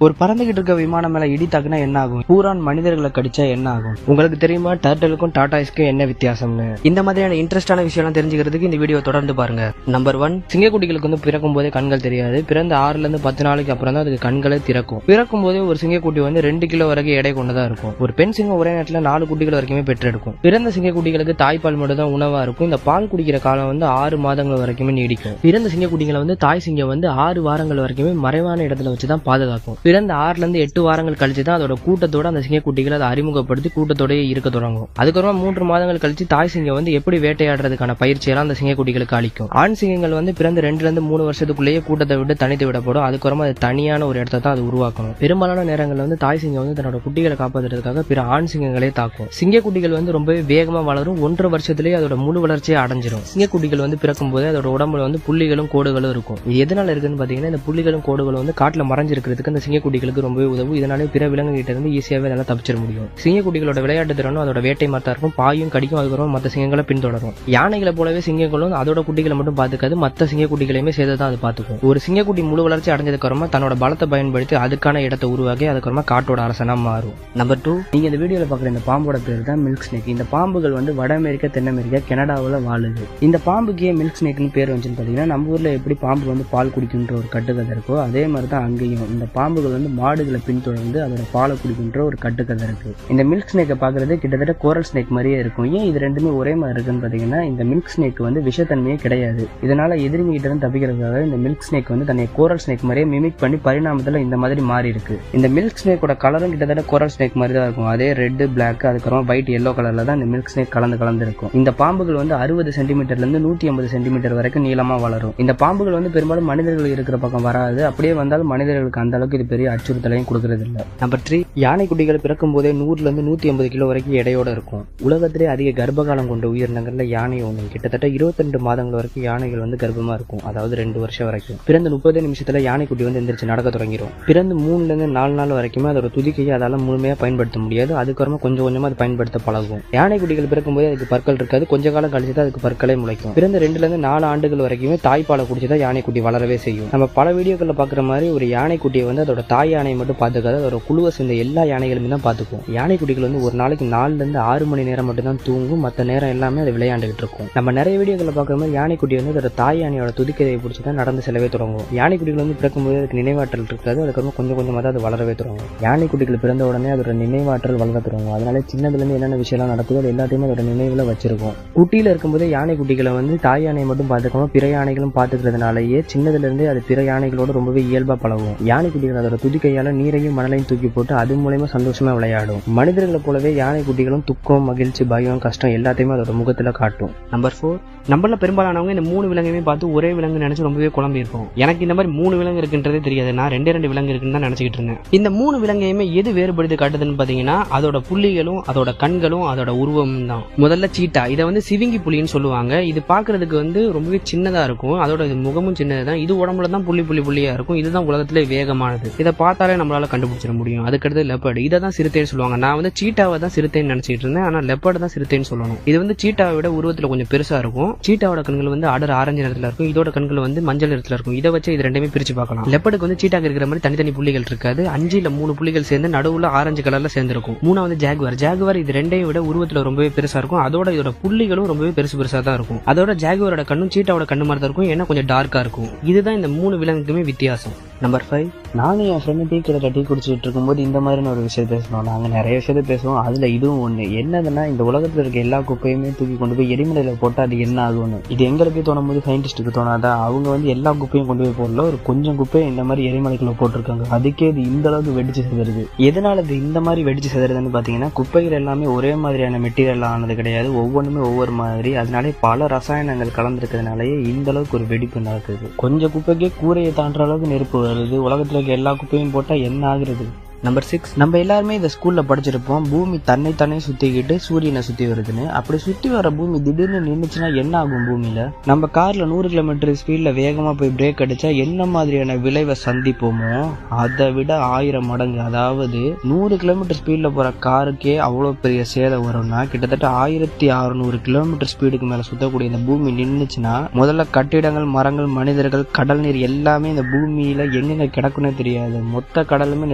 ஒரு பறந்துகிட்டு இருக்க விமானம் மேல இடி தாக்குனா என்ன ஆகும்? பூரான் மனிதர்களை கடிச்சா என்ன ஆகும்? உங்களுக்கு தெரியுமா டர்டலுக்கும் டாடாய்ஸ்க்கும் என்ன வித்தியாசம்னு? இந்த மாதிரியான இன்ட்ரெஸ்டான விஷயம் தெரிஞ்சுக்கிறதுக்கு இந்த வீடியோ தொடர்ந்து பாருங்க. நம்பர் 1, சிங்கக்குட்டிகளுக்கு வந்து பிறக்கும் போதே கண்கள் தெரியாது. பிறந்த 6ல இருந்து 10 நாளைக்கு அப்புறம் தான் அதுக்கு கண்களே திறக்கும். பிறக்கும் போதே ஒரு சிங்கக்குட்டி வந்து 2 கிலோ வரைக்கும் எடை கொண்டதா இருக்கும். ஒரு பெண் சிங்கம் ஒரே நேரத்தில் 4 குட்டிகள் வரைக்குமே பெற்றெடுக்கும். பிறந்த சிங்கக்குட்டிகளுக்கு தாய்ப்பால் மட்டும் தான் உணவா இருக்கும். இந்த பால் குடிக்கிற காலம் வந்து 6 மாதங்கள் வரைக்குமே நீடிக்கும். பிறந்த சிங்கக்குட்டிகளை வந்து தாய் சிங்கம் வந்து 6 வாரங்கள் வரைக்குமே மறைவான இடத்துல வச்சுதான் பாதுகாக்கும். பிறந்த 6ல இருந்து 8 வாரங்கள் கழிச்சு தான் அதோட கூட்டத்தோட அந்த சிங்கக்குட்டிகளை அதை அறிமுகப்படுத்தி கூட்டத்தோடய இருக்க தொடங்கும். அதுக்கப்புறம் 3 மாதங்கள் கழிச்சு தாய் சிங்கம் வந்து எப்படி வேட்டையாடுறதுக்கான பயிற்சியெல்லாம் அந்த சிங்கக்குட்டிகளுக்கு அளிக்கும். ஆண் சிங்கங்கள் வந்து பிறந்த 2ல இருந்து 3 வருஷத்துக்குள்ளேயே கூட்டத்தை விட்டு தனித்து விடப்படும். அதுக்கப்புறம் அது தனியான ஒரு இடத்தை தான் அது உருவாக்கணும். பெரும்பாலான நேரங்களில் வந்து தாய் சிங்கம் வந்து தன்னோட குட்டிகளை காப்பாற்றுறதுக்காக பிற ஆண் சிங்கங்களே தாக்கும். சிங்கக்குட்டிகள் வந்து ரொம்பவே வேகமா வளரும். 1.5 வருஷத்துலேயே அதோட முழு வளர்ச்சியை அடைஞ்சிடும். சிங்கக்குட்டிகள் வந்து பிறக்கும் போது அதோட உடம்புல வந்து புள்ளிகளும் கோடுகளும் இருக்கும். இது எதனால இருக்குன்னு பாத்தீங்கன்னா, இந்த புள்ளிகளும் கோடுகளும் வந்து காட்டுல மறைஞ்சிருக்கிறதுக்கு அந்த சிங்கக்குட்டிகளுக்கு ரொம்பவே உதவும். இதனாலே பிற விலங்குகிட்ட இருந்து ஈஸியாவே நல்லா தப்பிச்சிட முடியும். சிங்கக்குட்டிகளோட விளையாட்டு திறனும் அதோட வேட்டை மாத்தா இருக்கும். பாயும் கடிக்கும். அதுக்கப்புறம் மற்ற சிங்கங்களை பின்தொடரும். யானைகளை போலவே சிங்கங்களும் அதோட குட்டிகளை மட்டும் பாத்துக்காது, மற்ற சிங்கக்குட்டிகளையுமே சேர்த்துதான் அது பாத்துக்கும். ஒரு சிங்கக்குட்டி முழு வளர்ச்சி அடைஞ்சதுக்கு அப்புறமா தன்னோட பலத்தை பயன்படுத்தி அதுக்கான இடத்தை உருவாக்கி அதுக்கப்புறமா காட்டோட அரசனா மாறும். நம்பர் 2, நீங்க இந்த வீடியோல பாக்குற இந்த பாம்போட பேர் தான் மில்க் ஸ்னேக். இந்த பாம்புகள் வந்து வட அமெரிக்கா, தென் அமெரிக்கா, கனடாவில் வாழுது. இந்த பாம்புக்கு ஏன் மில்க் ஸ்னேக்னு பேர் வந்துச்சுன்னு பாத்தீங்கன்னா, நம்ம ஊர்ல எப்படி பாம்பு வந்து பால் குடிக்குன்ற ஒரு கட்டுக்கதை இருக்கோ அதே மாதிரி தான் அங்கேயும் இந்த பாம்புகள் வந்து மாடுகளை பின்தொடர்ந்து அதோட பாலை குடிக்கின்ற ஒரு கட்டுக்கதை இருக்கு. இந்த மில்க் ஸ்னேக்கை பாக்குறது கிட்டத்தட்ட கோரல் ஸ்னேக் மாதிரியே இருக்கும். ஏன் இது ரெண்டுமே ஒரே மாதிரி இருக்குன்னு பாத்தீங்கன்னா, இந்த மில்க் ஸ்னேக் வந்து விஷத்தன்மையே கிடையாது. இதனால எதிரிங்க கிட்ட இருந்து தப்பிக்கிறதுக்காக இந்த மில்க் ஸ்னேக் வந்து தன்னை கோரல் ஸ்னேக் மாதிரியே மிமிக் பண்ணி பரிணாமத்துல இந்த மாதிரி மாறி இருக்கு. இந்த மில்க் ஸ்னேக்கோட கலரும் கிட்டத்தட்ட கோரல் ஸ்னேக் மாதிரி தான் இருக்கும். அதே ரெட், பிளாக், அதுக்கப்புறம் ஒயிட், எல்லோ கலர்ல தான் இந்த மில்க் ஸ்னேக் கலந்து இருக்கும். இந்த பாம்புகள் வந்து 60 சென்டிமீட்டர்ல இருந்து 150 சென்டிமீட்டர் வரைக்கும் நீளமா வளரும். இந்த பாம்புகள் வந்து பெரும்பாலும் மனிதர்கள் இருக்கிற பக்கம் வராது. அப்படியே வந்தாலும் மனிதர்களுக்கு அந்த அளவுக்கு இது பெரிய அச்சுறுத்தலையும் கொடுக்கறது இல்லை. நம்பர் 3, யானை குட்டிகள் பிறக்கும் போதே 100ல இருந்து 150 கிலோ வரைக்கும் எடையோட இருக்கும். உலகத்திலே அதிக கர்ப்பகாலம் கொண்ட உயிரினங்கள்ல யானை ஒண்ணு. கிட்டத்தட்ட 22 மாதங்கள் வரைக்கும் யானைகள் வந்து கர்ப்பமா இருக்கும். அதாவது 2 வருஷம் வரைக்கும். பிறந்த 30 நிமிஷத்துல யானை குட்டி வந்து எந்திரிச்சு நடக்க தொடங்கிடும். பிறந்து 3ல இருந்து 4 நாள் வரைக்குமே அதோட துதிக்கையை அதால முழுமையா பயன்படுத்த முடியாது. அதுக்கப்புறமா கொஞ்சம் கொஞ்சமா அது பயன்படுத்த பழகும். யானை குட்டிகள் பிறக்கும் போது அதுக்கு பற்கள் இருக்காது. கொஞ்ச காலம் கழிச்சுதான் அதுக்கு பற்களே முளைக்கும். பிறந்த 2ல இருந்து 4 ஆண்டுகள் வரைக்குமே தாய்ப்பாலை குடிச்சுதான் யானை குட்டி வளரவே செய்யும். நம்ம பல வீடியோக்கள்ல பாக்குற மாதிரி ஒரு யானை குட்டியை வந்து அதோட தாய் யானையை மட்டும் பாத்துக்காது, அதோட குழுவை சேர்ந்த எல்லா யானைகளுமே தான் பாத்துக்கும். யானை குட்டிகள் வந்து ஒரு நாளைக்கு 4ல இருந்து 6 மணி நேரம் மட்டும் தான் தூங்கும். மற்ற நேரம் எல்லாமே அது விளையாண்டுகிட்டு இருக்கும். நம்ம நிறைய வீடியோக்களை பாக்குற மாதிரி யானை குட்டி வந்து அதோட தாய் யானையோட துதிக்கையை பிடிச்சிதான் நடந்து செல்லவே தொடங்கும். யானை குட்டிகள் வந்து பிறக்கும் போது அதுக்கு நினைவாற்றல் இருக்காது. அதுக்கப்புறம் கொஞ்சம் கொஞ்சமா தான் அது வளரவே தொடங்கும். யானை குட்டிகள் பிறந்த உடனே அதோட நினைவாற்றல் வளர தொடங்கும். அதனால சின்னதுல இருந்து என்னென்ன விஷயம் நடக்குதோ அது எல்லாத்தையுமே அதோட நினைவுல வச்சிருக்கும். குட்டியில இருக்கும்போது யானை குட்டிகளை வந்து தாய் யானை மட்டும் பாத்துக்காம பிற யானைகளும் பாத்துக்கிறதுனாலயே சின்னதுல இருந்தே அது பிற யானைகளோட ரொம்பவே இயல்பா பழகும். யானை குட்டிகள் அதோட துதிக்கையால நீரையும் மணலையும் தூக்கி போட்டு அது மூலமா சந்தோஷமா விளையாடும். மனிதர்களை போலவே யானை குட்டிகளும் துக்கம், மகிழ்ச்சி, பயம், கஷ்டம் எல்லாத்தையுமே அதோட முகத்துல காட்டும். நம்பர் 4, நம்மள பெரும்பாலானவங்க இந்த 3 விலங்குமே பார்த்து ஒரே விலங்கு நினைச்சு ரொம்பவே குழம்பி இருக்கும். எனக்கு இந்த மாதிரி 3 விலங்கு இருக்குன்றதே தெரியாது. நான் 2 விலங்கு இருக்குன்னு தான் நினைச்சிட்டு இருந்தேன். இந்த 3 விலங்கையுமே எது வேறுபடுத்தி காட்டுதுன்னு பாத்தீங்கன்னா, அதோட புள்ளிகளும் அதோட கண்களும் அதோட உருவமும் தான். முதல்ல சீட்டா, இதை வந்து சிவிங்கி புலின்னு சொல்லுவாங்க. இது பாக்குறதுக்கு வந்து ரொம்பவே சின்னதா இருக்கும். அதோட முகமும் சின்னதுதான். இது உடம்புல தான் புள்ளியா இருக்கும். இதுதான் உலகத்திலே வேகமானது. இதை பார்த்தாலே நம்மளால கண்டுபிடிச்சிட முடியும். அதுக்கடுத்து லெப்பர்டு, இதை தான் சிறுத்தைன்னு சொல்லுவாங்க. நான் வந்து சீட்டாவை தான் சிறுத்தைன்னு நினைச்சிட்டு இருந்தேன். ஆனா லெப்பர்டு தான் சிறுத்தைன்னு சொல்லணும். இது வந்து சீட்டாவை விட உருவத்துல கொஞ்சம் பெருசா இருக்கும். சீட்டாவோட கண்கள் வந்து அடர் ஆரஞ்சு நிறத்துல இருக்கும். இதோட கண்கள் வந்து மஞ்சள் நிறத்துல இருக்கும். இதை வச்சு இது ரெண்டுமே பிரிச்சு பார்க்கலாம். லெப்பர்டுக்கு வந்து சீட்டாக்கு இருக்கிற மாதிரி தனித்தனி புள்ளிகள் இருக்காது. 5ல 3 புள்ளிகள் சேர்ந்து நடுவுல ஆரஞ்சு கலர்ல சேர்ந்திருக்கும். 3வது ஜாகுவார் இது ரெண்டையும் விட உருவத்துல ரொம்பவே பெருசா இருக்கும். அதோட இதோட புள்ளிகளும் ரொம்பவே பெருசா தான் இருக்கும். அதோட ஜாகுவாரோட கண்ணும் சீட்டாவோட கண்ணு மாதிரி தான் இருக்கும். ஏன்னா கொஞ்சம் டார்க்கா இருக்கும். இதுதான் இந்த 3 விலங்குக்குமே வித்தியாசம். நம்பர் 5, நானும் என் ஃப்ரெண்டு டீ கடையில் டீ குடிச்சிட்டு இருக்கும்போது இந்த மாதிரியான ஒரு விஷயத்தை பேசணும். நாங்கள் நிறைய விஷயத்தை பேசுவோம். அதில் இதுவும் ஒன்று. என்னதுன்னா, இந்த உலகத்தில் இருக்க எல்லா குப்பையுமே தூக்கி கொண்டு போய் எரிமலையில் போட்டால் அது என்ன ஆகும்னு. இது எங்களுக்கு தோணும் போது சயின்டிஸ்ட்டுக்கு தோணாதா? அவங்க வந்து எல்லா குப்பையும் கொண்டு போய் போடல, ஒரு கொஞ்சம் குப்பையை இந்த மாதிரி எரிமலைக்குள்ள போட்டிருக்காங்க. அதுக்கே இது இந்த அளவுக்கு வெடிச்சு செதறுது. எதனால இது இந்த மாதிரி வெடிச்சு செதறுதுன்னு பார்த்தீங்கன்னா, குப்பைகள் எல்லாமே ஒரே மாதிரியான மெட்டீரியல் ஆனது கிடையாது. ஒவ்வொன்றுமே ஒவ்வொரு மாதிரி. அதனாலே பல ரசாயனங்கள் கலந்துருக்கிறதுனாலயே இந்த அளவுக்கு ஒரு வெடிப்பு நடக்குது. கொஞ்சம் குப்பைக்கே கூரையை தாண்டுற அளவுக்கு நெருப்பு வருது. உலகத்துல இருக்க எல்லா குப்பையும் போட்டா என்ன ஆகுறது? நம்பர் 6, நம்ம எல்லாருமே இந்த ஸ்கூல்ல படிச்சிருப்போம், பூமி தன்னை சுத்திக்கிட்டு சூரியனை சுத்தி வருதுன்னு. அப்படி சுத்தி வர பூமி திடீர்னு நின்னுச்சுன்னா என்ன ஆகும் பூமியில? நம்ம கார்ல 100 கிலோமீட்டர் ஸ்பீட்ல வேகமா போய் பிரேக் அடிச்சா என்ன மாதிரியான விளைவை சந்திப்போமோ அதை விட 1000 மடங்கு. அதாவது 100 கிலோமீட்டர் ஸ்பீட்ல போற காருக்கே அவ்வளவு பெரிய சேதம் வரும்னா, கிட்டத்தட்ட 1600 கிலோமீட்டர் ஸ்பீடுக்கு மேல சுத்தக்கூடிய இந்த பூமி நின்னுச்சுன்னா, முதல்ல கட்டிடங்கள், மரங்கள், மனிதர்கள், கடல் நீர் எல்லாமே இந்த பூமியில எங்கெங்க கிடக்குன்னு தெரியாது. மொத்த கடலுமே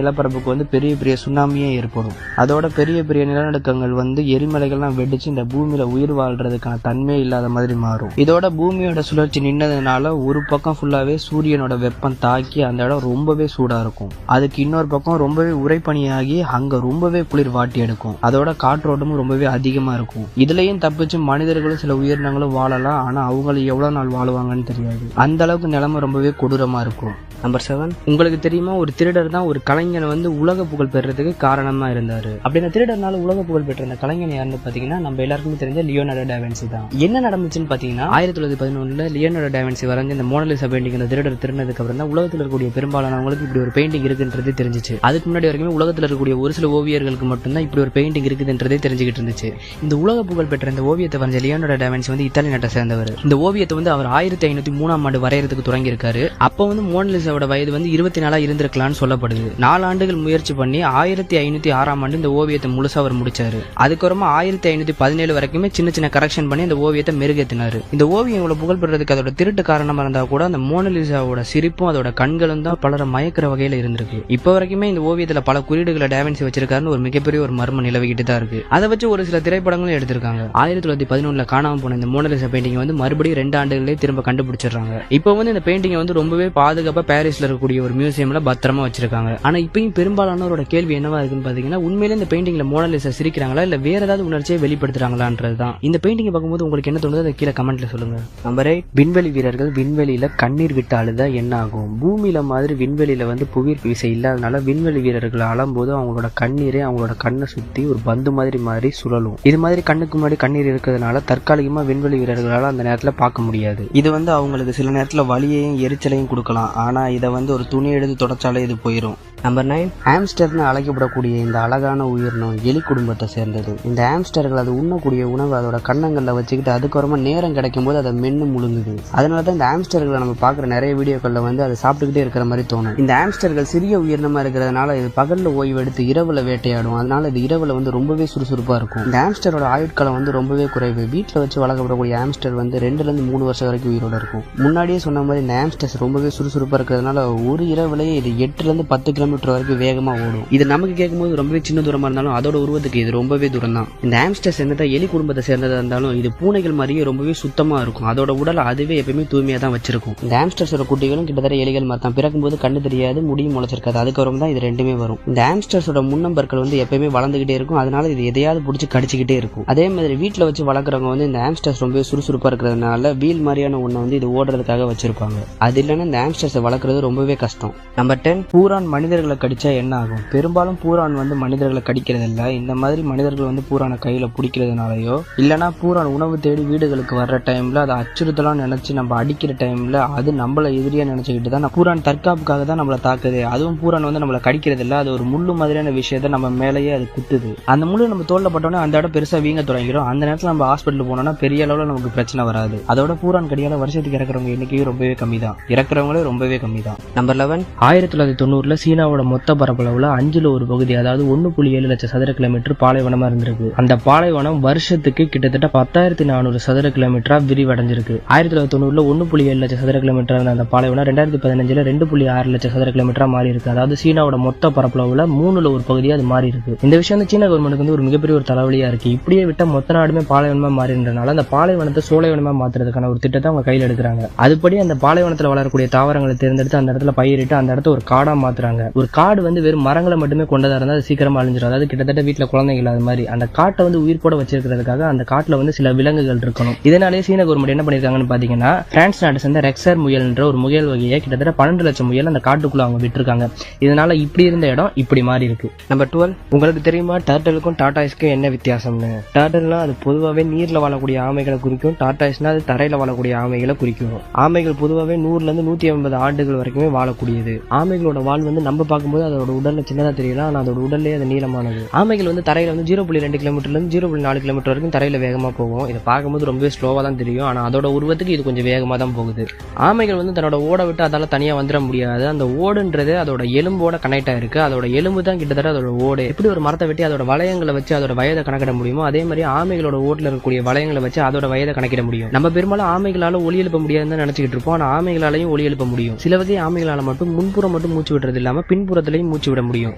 நிலப்பரப்புக்கு பெரிய பெரிய சுனாமியே ஏற்படும். அதோட பெரிய பெரிய நிலநடுக்கங்கள் எரிமலைகள்லாம் வெடிச்சு இந்த பூமியில உயிர் வாழ்றதுக்கான தன்மை இல்லாத மாதிரி மாறும். இதோட பூமியோட சுழற்சி நின்னதுனால ஒரு பக்கம் ஃபுல்லாவே சூரியனோட வெப்பம் தாக்கி அந்த இடம் ரொம்பவே சூடா இருக்கும். அதுக்கு இன்னொரு பக்கம் ரொம்பவே உறைபனியாகி அங்க ரொம்பவே குளிர் வாட்டி எடுக்கும். அதோட காற்றோட்டமும் ரொம்பவே அதிகமா இருக்கும். இதுலயும் தப்பிச்சு மனிதர்களும் சில உயிரினங்களும் வாழலாம். ஆனா அவங்களும் எவ்வளவு நாள் வாழுவாங்கன்னு தெரியாது. அந்த அளவுக்கு நிலைமை ரொம்பவே கொடூரமா இருக்கும். நம்பர் 7, உங்களுக்கு தெரியுமா, ஒரு திருடர் தான் ஒரு கலைஞனை உலக புகழ் பெறதுக்கு காரணமா இருந்தாரு. அப்படி அந்த திருடர்னால உலக புகழ் பெற்ற அந்த கலைஞன் யாருன்னு பாத்தீங்கன்னா, நம்ம எல்லாருக்குமே தெரிஞ்ச லியோனார்டோ டா வின்சி தான். என்ன நடந்துச்சுன்னு பாத்தீங்கன்னா, 1911 லியோனார்டோ டா வின்சி வரைஞ்ச இந்த மோனாலிசா பெயிண்டிங் அந்த திருடர் திருடினதுக்கு அப்புறம் தான் உலகத்தில் இருக்கக்கூடிய பெரும்பாலானவங்களுக்கு இப்படி ஒரு பெயிண்டிங் இருக்குன்றது தெரிஞ்சிச்சு. அதுக்கு முன்னாடி வரைக்குமே உலகத்தில் இருக்கக்கூடிய ஒரு சில ஓவியர்களுக்கு மட்டும்தான் இப்படி ஒரு பெயிண்டிங் இருக்குதுன்றதே தெரிஞ்சுக்கிட்டு இருந்துச்சு. இந்த உலக புகழ் பெற்ற இந்த ஓவியத்தை வரைஞ்ச லியோனார்டோ டா வின்சி இத்தாலி நாட்டை சேர்ந்தவர். இந்த ஓவியத்தை அவர் 1503 வரையறதுக்கு தொடங்கி இருக்காரு. அப்ப மோனாலிசாவோட வயது 24 இருந்திருக்கலாம்னு சொல்லப்படுது. 4 ஆண்டுகள் முயற்சி பண்ணி 1506 இந்த ஓவியத்தை முழுசா அவர் முடிச்சாரு. அதுக்கப்புறமா 1517 வரைக்குமே சின்ன சின்ன கரெக்ஷன் பண்ணி இந்த ஓவியத்தை மெருகேத்தினாரு. இந்த ஓவியம் இவ்வளவு புகழ் பெறதுக்கு அதோட திருட்டு காரணமா இருந்தா கூட அந்த மோனாலிசாவோட சிரிப்பும் அதோட கண்களும் தான் பலரை மயக்கிற வகையில இருந்திருக்கு. இப்ப வரைக்குமே இந்த ஓவியத்துல பல குறியீடுகளை டா வின்சி வச்சிருக்காருன்னு ஒரு மிகப்பெரிய ஒரு மர்ம நிலவிக்கிட்டு தான் இருக்கு. அதை வச்சு ஒரு சில திரைப்படங்களும் எடுத்திருக்காங்க. 1911 காணாம போன இந்த மோனாலிசா பெயிண்டிங் மறுபடியும் 2 ஆண்டுகளே திரும்ப கண்டுபிடிச்சிடுறாங்க. இப்போ இந்த பெயிண்டிங் ரொம்பவே பாதுகாப்பா பாரிஸ்ல இருக்கக்கூடிய ஒரு மியூசியம்ல பத்திரமா வச்சிருக்காங்க. ஆனா இப்பயும் பெரும்பாலானோரோட கேள்வி என்னவா இருக்குன்னு பாத்தீங்கன்னா, உண்மையிலே இந்த பெயிண்டிங்ல மோனாலிசா சிரிக்கிறாங்களா இல்ல வேற ஏதாவது உணர்ச்சியை வெளிப்படுத்துறாங்களான்றதுதான். இந்த பெயிண்டிங் பார்க்கும்போது உங்களுக்கு என்ன தோணுது அதை கீழே கமெண்ட்ல சொல்லுங்க. நம்பர் 8, விண்வெளி வீரர்கள் விண்வெளியில கண்ணீர் விட்டு அழுதா என்ன ஆகும்? பூமியில மாதிரி விண்வெளியில புவியீர்ப்பு விசை இல்லாதனால விண்வெளி வீரர்கள் அழும்போது அவங்களோட கண்ணீரே அவங்களோட கண்ணை சுத்தி ஒரு பந்து மாதிரி மாறி சுழலும். இது மாதிரி கண்ணுக்கு முன்னாடி கண்ணீர் இருக்கிறதுனால தற்காலிகமா விண்வெளி வீரர்களால அந்த நேரத்துல பார்க்க முடியாது. இது அவங்களுக்கு சில நேரத்துல வலியையும் எரிச்சலையும் கொடுக்கலாம். ஆனா இதை ஒரு துணி எடுத்து தொடச்சாலே இது போயிடும். நம்பர் 9, ஹாம்ஸ்டர்னு அழைக்கப்படக்கூடிய இந்த அழகான உயிரினம் எலி குடும்பத்தை சேர்ந்தது. இந்த ஹாம்ஸ்டர்கள் அது உண்ணக்கூடிய உணவு அதோட கண்ணங்கள்ல வச்சுக்கிட்டு அதுக்கப்புறமா நேரம் கிடைக்கும் போது அதை மென்னு முழுங்குது. அதனாலதான் இந்த ஹாம்ஸ்டர்களை நம்ம பாக்குற நிறைய வீடியோக்கள்ல அதை சாப்பிட்டுக்கிட்டே இருக்கிற மாதிரி தோணும். இந்த ஹாம்ஸ்டர்கள் சிறிய உயிரினமா இருக்கிறதுனால இது பகல்ல ஓய்வு எடுத்து இரவுல வேட்டையாடும். அதனால இது இரவுல ரொம்பவே சுறுசுறுப்பா இருக்கும். இந்த ஹாம்ஸ்டரோட ஆயுட்காலம் ரொம்பவே குறைவு. வீட்டுல வச்சு வளர்க்கப்படக்கூடிய ஹாம்ஸ்டர் 2 to 3 வருஷம் வரைக்கும் உயிரோட இருக்கும். முன்னாடியே சொன்ன மாதிரி இந்த ஹாம்ஸ்டர்ஸ் ரொம்பவே சுறுசுறுப்பா இருக்கிறதுனால ஒரு இரவுலயே இது 8 to 10 கிலோமீட்டர் வரைக்கும் வேகமா ஓடும். இது நமக்கு கேட்கும்போது ரொம்பவே சின்ன தூரமா இருந்தாலும் அதோட உருவத்துக்கு இது ரொம்பவே தூரம் தான். இந்த ஹாம்ஸ்டர்ஸ் என்னதான் எலி குடும்பத்தை சேர்ந்ததா இருந்தாலும் இது பூனைகள் மாதிரியே ரொம்பவே சுத்தமா இருக்கும். அதோட உடல் அதுவே எப்பயுமே தூய்மையா தான் வச்சிருக்கும். இந்த ஹாம்ஸ்டர்ஸோட குட்டிகளும் கிட்டத்தட்ட எலிகள் மாதிரி தான். பிறக்கும் போது கண்ணு தெரியாது, முடியும் முளைச்சிருக்காது. அதுக்கப்புறம் தான் இது ரெண்டுமே வரும். இந்த ஹாம்ஸ்டர்ஸோட முன்னம்பற்கள் எப்பயுமே வளர்ந்துகிட்டே இருக்கும். அதனால இது எதையாவது பிடிச்சி கடிச்சுக்கிட்டே இருக்கும். அதே மாதிரி வீட்டுல வச்சு வளர்க்குறவங்க இந்த ஹாம்ஸ்டர்ஸ் ரொம்பவே சுறுசுறுப்பா இருக்கிறதுனால வீல் மாதிரியான ஒண்ணு இது ஓடுறதுக்காக வச்சிருப்பாங்க. அது இல்லைன்னா இந்த ஹாம்ஸ்டர்ஸை வளர்க்குறது ரொம்பவே கஷ்டம். நம்பர் 10, பூரான் மனிதர்களை கடிச்சா என்ன ஆகும்? பெரும்பாலும் பூரான் மனிதர்களை கடிக்கிறது இல்ல. இந்த மாதிரி மனிதர்கள் பூரானை கையில பிடிக்கிறதுனாலயோ இல்லைன்னா பூரான் உணவு தேடி வீடுகளுக்கு வர்ற டைம்ல அதை அச்சுறுத்தலாம் நினைச்சு நம்ம அடிக்கிற டைம்ல அது நம்மள எதிரியா நினைச்சுக்கிட்டு தான் பூரான் தற்காப்புக்காக தான் நம்மளை தாக்குது. அதுவும் பூரான் நம்மளை கடிக்கிறது இல்ல. அது ஒரு முள்ளு மாதிரியான விஷயத்த நம்ம மேலேயே அது குத்துது. அந்த முள்ளு நம்ம தோல்ல பட்டோம்னா அந்த இடம் பெருசா வீங்க தொடங்கிடும். அந்த நேரத்துல நம்ம ஹாஸ்பிட்டல் போனோம்னா பெரிய அளவுல நமக்கு பிரச்சனை வராது. அதோட பூரான் கடியால வருஷத்துக்கு இறக்குறவங்க எண்ணிக்கையும் ரொம்பவே கம்மி தான். இறக்குறவங்களே ரொம்பவே கம்மி தான். நம்பர் 11, 1990 சீனாவோட மொத்த பரப்பளவுல 5ல் 1 பகுதி, அதாவது 1.7 லட்சம் சதுர கிலோமீட்டர் பாலைவனமா இருந்திருக்கு. அந்த பாலைவனம் வருஷத்துக்கு கிட்டத்தட்ட 10,400 சதுர கிலோமீட்டரா விரிவடைஞ்சிருக்கு. 1990 1.7 லட்சம் சதுர கிலோமீட்டர் இருந்த அந்த பாலைவனம் 2015 2.6 லட்சம் சதுர கிலோமீட்டரா மாறி இருக்கு. அதாவது சீனாவோட மொத்த பரப்பளவுல 3ல் 1 பகுதியா அது மாறி இருக்கு. இந்த விஷயம் சீன கவர்மெண்ட்டுக்கு ஒரு மிகப்பெரிய ஒரு தலைவலியா இருக்கு. இப்படியே விட்டா மொத்த நாடுமே பாலைவனமா மாறின்றனால அந்த பாலைவனத்தை சோலைவனமா மாத்துறதுக்கான ஒரு திட்டத்தை அவங்க கையில் எடுக்கிறாங்க. அதுபடி அந்த பாலைவனத்துல வளரக்கூடிய தாவரங்களை தேர்ந்தெடுத்து அந்த இடத்துல பயிரிட்டு அந்த இடத்த ஒரு காடா மாத்துறாங்க. ஒரு காடு வெறும் மரங்களை மட்டுமே கொண்டதா இருந்தா அது சீக்கிரமா அழிஞ்சிடும். அதாவது கிட்டத்தட்ட வீட்டுல குழந்தைகள் அது மாதிரி அந்த காட்டை உயிர்ப்போட வச்சிருக்கிறதுக்காக அந்த காட்டுல சில விலங்குகள் இருக்கணும். இதனாலே சீன கவர்மெண்ட் என்ன பண்ணிருக்காங்கன்னு பாத்தீங்கன்னா, பிரான்ஸ் நாட்டை சேர்ந்த ரெக்சர் முயல் என்ற ஒரு முயல் வகையை கிட்டத்தட்ட 12 லட்சம் முயல் அந்த காட்டுக்குள்ள அவங்க விட்டுருக்காங்க. இதனால இப்படி இருந்த இடம் இப்படி மாறி இருக்கு. நம்பர் 12, உங்களுக்கு தெரியுமா டர்டலுக்கும் டாடாய்ஸ்க்கும் என்ன வித்தியாசம்னு? டர்டல்னா அது பொதுவாகவே நீர்ல வாழக்கூடிய ஆமைகளை குறிக்கும். டாடாய்ஸ்னா அது தரையில வாழக்கூடிய ஆமைகளை குறிக்கும். ஆமைகள் பொதுவாகவே 100 to 150 ஆண்டுகள் வரைக்குமே வாழக்கூடியது. ஆமைகளோட வாழ் நம்ம பார்க்கும்போது அதோட உடல்ல சின்னதா தெரியல, ஆனா அதோட உடல்லே அது நீளமானது. ஆமைகள் வந்து தரையில வந்து 0.2 கிலோமீட்டர்ல இருந்து 0.4 கிலோமீட்டர் வரைக்கும் தரையில வேகமா போகும். இதை பார்க்கும்போது ரொம்பவே ஸ்லோவா தான் தெரியும், ஆனா அதோட உருவத்துக்கு இது கொஞ்சம் வேகமா தான் போகுது. ஆமைகள் வந்து தன்னோட ஓட விட்டு அதால தனியா வந்துட முடியாது. அந்த ஓடுன்றது அதோட எலும்போட கனெக்ட் ஆயிருக்கு. அதோட எலும்பு தான் கிட்டத்தட்ட அதோட ஓடு. எப்படி ஒரு மரத்தை வெட்டி அதோட வளையங்களை வச்சு அதோட வயதை கணக்கிட முடியுமோ, அதே மாதிரி ஆமைகளோட ஓட்டுல இருக்கக்கூடிய வளையங்களை வச்சு அதோட வயதை கணக்கிட முடியும். நம்ம பெரும்பாலும் ஆமைகளால ஒலி எழுப்ப முடியாதுன்னு நினைச்சிட்டு இருப்போம், ஆனா ஆமைகளாலையும் ஒலி எழுப்ப முடியும். சில வகை ஆமைகளால மட்டும் முன்புறம் மட்டும் மூச்சு விடுறது இல்லாம பின்புறத்திலையும் மூச்சு விட முடியும்.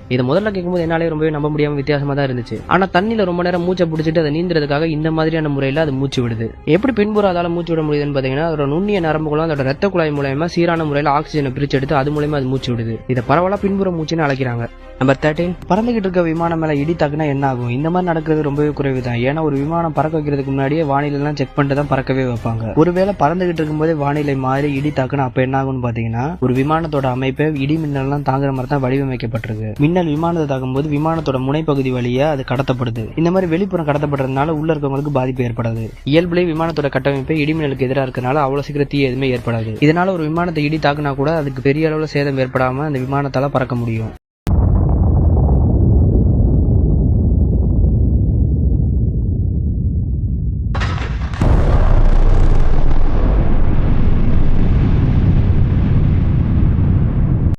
இதை முதல்ல கேட்கும்போது என்னாலே ரொம்பவே நம்ப முடியாம வித்தியாசமா தான் இருந்துச்சு. ஆனா தண்ணியில ரொம்ப நேரம் மூச்சை பிடிச்சிட்டு அதை நீந்துறதுக்காக இந்த மாதிரியான முறையில அது மூச்சு விடுது. எப்படி பின்புறம் அதால மூச்சு விட முடியுதுன்னு பாத்தீங்கன்னா, அதோட நுண்ணிய நரம்புகளும் அதோட ரத்த குழாய் மூலமா சீரான முறையில் ஆக்சிஜனை பிரிச்சு எடுத்து அது மூலமா அது மூச்சு விடுது. இதை பரவலா பின்புற மூச்சுன்னு அழைக்கிறாங்க. நம்பர் 13, பறந்துகிட்டு இருக்க விமானம் மேல இடி தாக்குனா என்ன ஆகும்? இந்த மாதிரி நடக்கிறது ரொம்பவே குறைவு தான். ஏன்னா ஒரு விமானம் பறக்க வைக்கிறதுக்கு முன்னாடியே வானிலை எல்லாம் செக் பண்ணிட்டு தான் பறக்கவே வைப்பாங்க. ஒருவேளை பறந்துகிட்டு இருக்கும்போதே வானிலை மாறி இடி தாக்குனா அப்ப என்ன ஆகும்னு பாத்தீங்கன்னா, ஒரு விமானத்தோட அமைப்பை இடி மின்னல்லாம் தாங்குற மாதிரி தான் வடிவமைக்கப்பட்டிருக்கு. மின்னல் விமானத்தை தாக்கும் போது விமானத்தோட முனைப்பகுதி வழியா அது கடத்தப்படுது. இந்த மாதிரி வெளிப்புறம் கடத்தப்படுறதுனால உள்ள இருக்கவங்களுக்கு பாதிப்பு ஏற்படாது. இயல்புலே விமானத்தோட கட்டமைப்பை இடி மின்னலுக்கு எதிராக இருக்கனால அவ்வளவு சீக்கிரம் தீ எதுவுமே ஏற்படாது. இதனால ஒரு விமானத்தை இடி தாக்குனா கூட அதுக்கு பெரிய அளவுல சேதம் ஏற்படாம அந்த விமானத்தால பறக்க முடியும்.